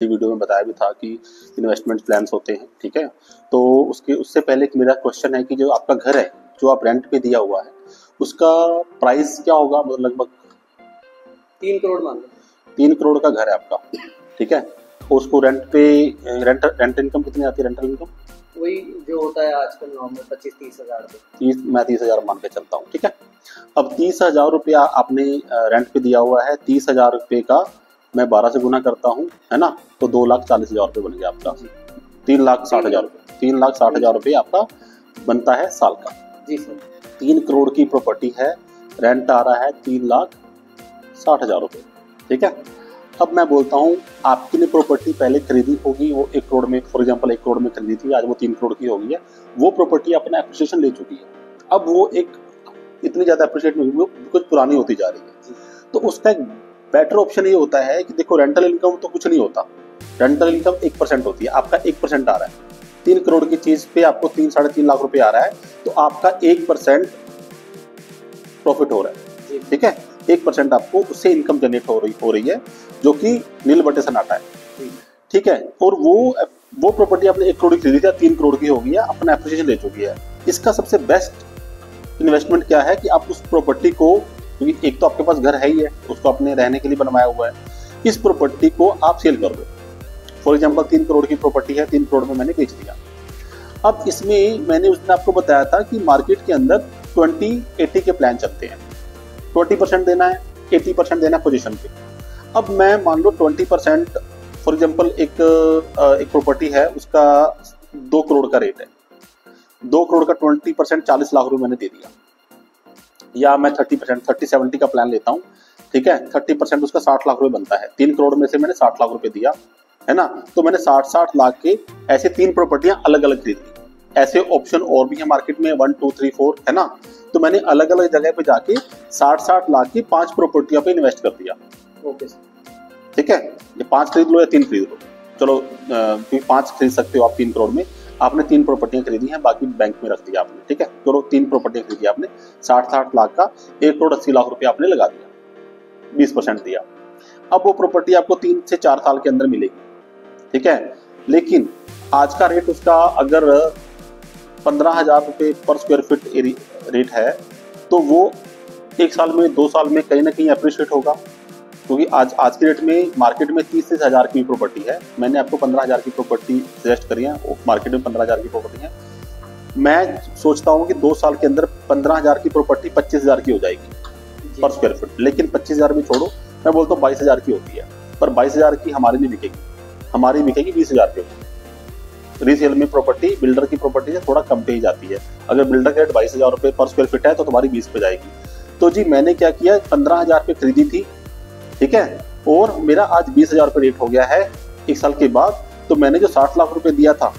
Video में बताया भी था कि इन्वेस्टमेंट प्लान्स होते हैं, ठीक है। तो उससे पहले एक मेरा क्वेश्चन है कि जो आपका घर है जो आप रेंट पे दिया हुआ है उसका प्राइस क्या होगा, मतलब लगभग 3 करोड़ मान लो। 3 करोड़ का घर है आपका, ठीक है। उसको रेंट पे रेंट इनकम कितनी आती है? रेंटल इनकम वही जो होता है आजकल नॉर्मल 25-30 हज़ार रुपये। मैं 30,000 मान के चलता हूँ, ठीक है। अब 30,000 रुपया आपने रेंट पे दिया हुआ है, 30,000 रुपये का मैं 12 से गुना करता हूँ, है ना, तो 2,40,000 रुपये बन गया आपका। 3,60,000 रुपये, 3,60,000 रुपये आपका बनता है साल का। जी सर। 3 करोड़ की प्रॉपर्टी है, रेंट आ रहा है 3,60,000 रुपये, ठीक है। अब मैं बोलता हूँ आपकी ने प्रॉपर्टी पहले खरीदी होगी, वो 1 करोड़ में, फॉर एग्जांपल 1 करोड़ में खरीदी थी, आज वो 3 करोड़ की हो गई है, वो प्रॉपर्टी अपना एप्रिसिएशन ले चुकी है। अब वो एक इतनी ज्यादा एप्रिशिएट नहीं हुई, वो कुछ पुरानी होती जा रही है। तो उसका एक बेटर ऑप्शन ये होता है कि देखो रेंटल इनकम तो कुछ नहीं होता, रेंटल इनकम 1% होती है, आपका 1% आ रहा है। 3 करोड़ की चीज पे आपको 3-3.5 लाख रुपए आ रहा है, तो आपका 1% प्रॉफिट हो रहा है, ठीक है। 1% आपको उससे इनकम जनरेट हो रही है, जो कि नील बटे सन्नाटा है, ठीक है। और वो प्रॉपर्टी आपने 1 करोड़ की खरीदी थी, 3 करोड़ की हो गई है, अपना एप्रिसिएशन ले चुकी है। इसका सबसे बेस्ट इन्वेस्टमेंट क्या है कि आप उस प्रॉपर्टी को, क्योंकि एक तो आपके पास घर है ही है, उसको अपने रहने के लिए बनवाया हुआ है, इस प्रॉपर्टी को आप सेल कर दो। फॉर एग्जांपल 3 करोड़ की प्रॉपर्टी है, 3 करोड़ में मैंने बेच दिया। अब इसमें मैंने उसने आपको बताया था कि मार्केट के अंदर 20-80 के प्लान चलते हैं, 20% देना है, 80% देना है पोजीशन पे। अब मैं मान लो 20%, फॉर एग्जांपल एक प्रॉपर्टी है, उसका 2 करोड़ का रेट है, 2 करोड़ का 20% 40 लाख रुपए मैंने दे दिया, या मैं 30% 30-70 का प्लान लेता हूँ, ठीक है। 30% उसका 60 लाख रुपए बनता है, 3 करोड़ में से मैंने 60 लाख रुपए दिया, है ना। तो मैंने 60-60 लाख के ऐसे 3 प्रॉपर्टियां अलग अलग खरीद ली। ऐसे ऑप्शन और भी है मार्केट में, 1, 2, 3, 4, है ना। तो मैंने अलग अलग जगह पे जाके 60-60 लाख की 5 प्रॉपर्टियों पे इन्वेस्ट कर दिया। ओके, ठीक है। ये 5 खरीद लो या 3 खरीद लो, चलो 5 खरीद सकते हो आप 3 करोड़ में। आपने 3 प्रॉपर्टियां खरीदी हैं, बाकी बैंक में रख दिया आपने, ठीक है। चलो 3 प्रॉपर्टियां खरीदी आपने, 60-60 लाख का 1 करोड़ 80 लाख रुपए आपने लगा दिया, 20% दिया। अब वो प्रॉपर्टी आपको 3 से 4 साल के अंदर मिलेगी, ठीक है। लेकिन आज का रेट उसका अगर 15,000 रुपये पर स्क्वायर फीट रेट है, तो वो 1 साल में, 2 साल में कहीं ना कहीं अप्रिशिएट होगा, क्योंकि आज के रेट में मार्केट में 30 हज़ार की प्रॉपर्टी है। मैंने आपको 15,000 की प्रॉपर्टी सजेस्ट करी है, मार्केट में 15,000 की प्रॉपर्टी है। मैं सोचता हूँ कि 2 साल के अंदर 15,000 की प्रॉपर्टी 25,000 की हो जाएगी पर स्क्वायर फीट। लेकिन 25,000 भी छोड़ो, मैं बोलता हूँ 22,000 की होती है, पर 22,000 की हमारी नहीं बिकेगी, हमारी बिकेगी 20,000 की। रीसेल में प्रॉपर्टी बिल्डर की प्रॉपर्टी से थोड़ा कम पे ही जाती है। अगर बिल्डर का रेट 22,000 रुपये पर स्क्वायर फीट है तो तुम्हारी 20 पे जाएगी। तो जी मैंने क्या किया, 15,000 पे खरीदी थी, ठीक है, और मेरा आज 20,000 रुपये रेट हो गया है 1 साल के बाद। तो मैंने जो 60 लाख रुपए दिया था,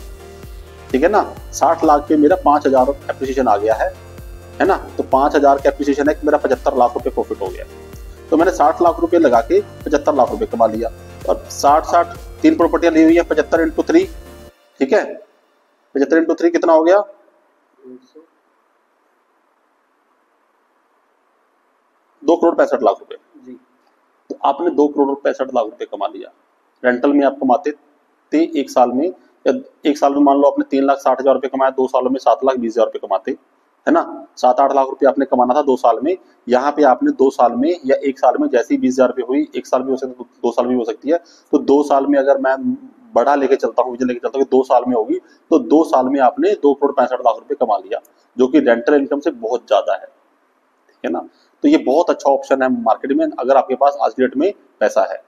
ठीक है ना, 60 लाख पे मेरा 5,000 एप्रिसिएशन आ गया है ना। तो 5,000 का एप्रिसिएशन है कि मेरा 75 लाख रुपए प्रॉफिट हो गया। तो मैंने 60 लाख रुपए लगा के 75 लाख रुपए कमा लिया। और 60-60 3 प्रॉपर्टियां ली हुई है, 75 × 3, ठीक है, 75 × 3 कितना हो गया, 2 करोड़ 65 लाख रुपए। तो आपने 2 करोड़ 65 लाख रुपए कमा लिया। रेंटल में आप कमाते थे 1 साल में, या 1 साल में मान लो आपने 3,60,000 रुपए कमाया, 2 सालों में 7,20,000 रुपए कमाते, है ना। 7-8 लाख रुपए आपने कमाना था 2 साल में, यहाँ पे आपने 2 साल में या 1 साल में जैसे ही 20,000 रुपए हुई, 1 साल भी हो सकती है, 2 साल भी हो सकती है। तो 2 साल में अगर मैं बढ़ा लेके चलता हूँ, लेके चलता हूँ कि 2 साल में होगी, तो 2 साल में आपने 2 करोड़ 65 लाख रुपए कमा लिया, जो कि रेंटल इनकम से बहुत ज्यादा है, ठीक है ना। तो ये बहुत अच्छा ऑप्शन है मार्केट में, अगर आपके पास आज की डेट में पैसा है।